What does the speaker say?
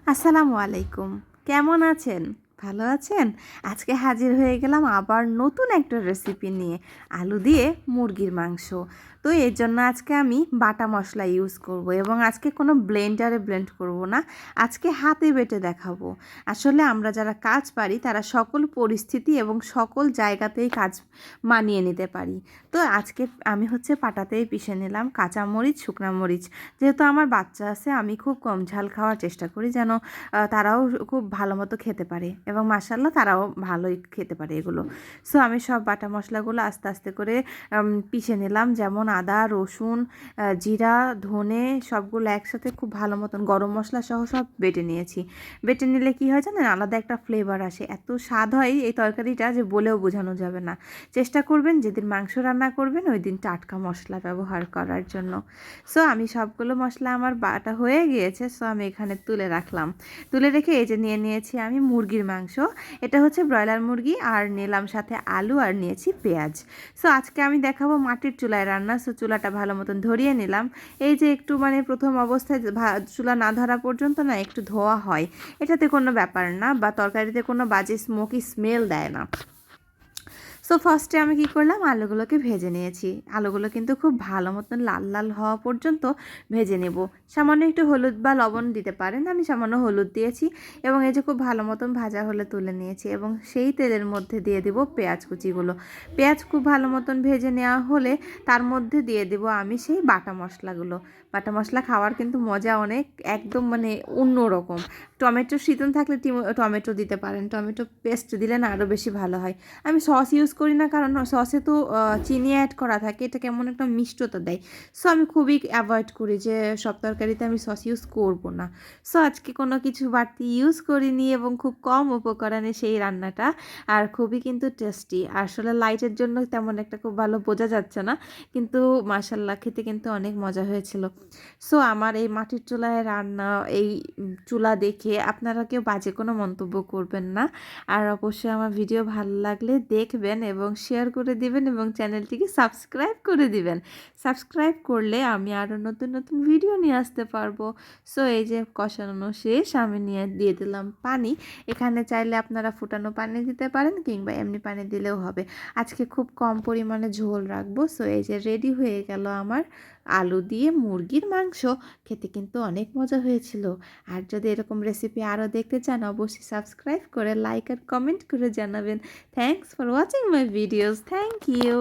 আসসালামু আলাইকুম। কেমন আছেন? ভালো আছেন? আজকে হাজির হয়ে গেলাম আবার নতুন একটা রেসিপি নিয়ে, আলু দিয়ে মুরগির মাংস। তো এর জন্য আজকে আমি বাটা মশলা ইউজ করব এবং আজকে কোনো ব্লেন্ডারে ব্লেন্ড করব না। আজকে হাতে বেটে দেখাবো। আসলে আমরা যারা কাজ পারি তারা সকল পরিস্থিতি এবং সকল জায়গাতেই কাজ মানিয়ে নিতে পারি। তো আজকে আমি পাটাতেই পিষে নিলাম কাঁচামরিচ, শুকনা মরিচ। যেহেতু আমার বাচ্চা আছে আমি খুব কম ঝাল খাওয়ার চেষ্টা করি যেন তারাও খুব ভালো মতো খেতে পারে এবং মাশাআল্লাহ তারাও ভালোই খেতে পারে এগুলো। সো আমি সব বাটা মশলাগুলো আস্তে আস্তে করে পিষে নিলাম, যেমন আদা, রসুন, জিরা, ধনে সবগুলো একসাথে খুব ভালো মতন গরম মশলা সহ সব বেটে নিয়েছি। বেটে নিলে কি হয় জানেন, আলাদা একটা ফ্লেভার আসে, এত স্বাদ হয় এই তরকারিটা যে বলেও বোঝানো যাবে না। চেষ্টা করবেন যেদিন মাংস রান্না করবেন ওই দিন টাটকা মশলা ব্যবহার করার জন্য। সো আমি সবগুলো মশলা আমার বাটা হয়ে গিয়েছে, সো আমি এখানে তুলে রাখলাম। তুলে রেখে এই যে নিয়ে নিয়েছি আমি মুরগির মাংস। এটা হচ্ছে ব্রয়লার মুরগি, আর নিলাম সাথে আলু, আর নিয়েছি পেঁয়াজ। সো আজকে আমি দেখাবো মাটির চুলায় রান্না। সো চুলাটা ভালো মতন ধরিয়ে নিলাম। এই যে একটু প্রথম অবস্থায় চুলা না ধরা পর্যন্ত না একটু ধোয়া হয়, এটাতে কোনো ব্যাপার না, বা তরকারিতে কোনো বাজে স্মোকি স্মেল দেয় না। সো ফার্স্টে আমি কি করলাম, আলুগুলোকে ভেজে নিয়েছি। আলুগুলো কিন্তু খুব ভালো মতন লাল লাল হওয়া পর্যন্ত ভেজে নেব। সামান্য একটু হলুদ বা লবণ দিতে পারেন, আমি সামান্য হলুদ দিয়েছি। এবং এই যে খুব ভালো মতন ভাজা হলে তুলে নিয়েছি এবং সেই তেলের মধ্যে দিয়ে দেব পেঁয়াজ কুচিগুলো। পেঁয়াজ খুব ভালো মতন ভেজে নেওয়া হলে তার মধ্যে দিয়ে দেব আমি সেই বাটা মশলাগুলো। বাটা মশলা খাওয়ার কিন্তু মজা অনেক, একদম অন্যরকম। টমেটো সিজন থাকলে টমেটো দিতে পারেন, টমেটো পেস্ট দিলে না আরও বেশি ভালো হয়। আমি সস ইউজ করি না, কারণ সসে তো চিনি অ্যাড করা থাকে, এটা কেমন একটা মিষ্টতা দেয়। সো আমি খুবই অ্যাভয়েড করি যে সব তরকারিতে আমি সস ইউজ করব না। সো আজকে কোনো কিছু বাড়তি ইউজ করিনি এবং খুব কম উপকরণে সেই রান্নাটা, আর খুবই কিন্তু টেস্টি। আসলে লাইটের জন্য তেমন একটা খুব ভালো বোঝা যাচ্ছে না, কিন্তু মাশাল্লাহ খেতে কিন্তু অনেক মজা হয়েছিল। সো আমার এই মাটির চুলায় রান্না, এই চুলা দেখে আপনারা কেউ বাজে কোনো মন্তব্য করবেন না। আর অবশ্যই আমার ভিডিও ভালো লাগলে দেখবেন এবং শেয়ার করে দিবেন এবং চ্যানেলটিকে সাবস্ক্রাইব করে দিবেন। সাবস্ক্রাইব করলে আমি আরও নতুন নতুন ভিডিও নিয়ে আসতে পারবো। সো এই যে কষানো শেষ, আমি দিয়ে দিলাম পানি। এখানে চাইলে আপনারা ফুটানো পানি দিতে পারেন কিংবা এমনি পানি দিলেও হবে। আজকে খুব কম পরিমাণে ঝোল রাখবো। সো এই যে রেডি হয়ে গেল আমার আলু দিয়ে মুরগির মাংস। খেতে কিন্তু অনেক মজা হয়েছিল। আর যদি এরকম রেসিপি আরও দেখতে চান অবশ্যই সাবস্ক্রাইব করে লাইক আর কমেন্ট করে জানাবেন। Thanks for watching my videos. Thank you.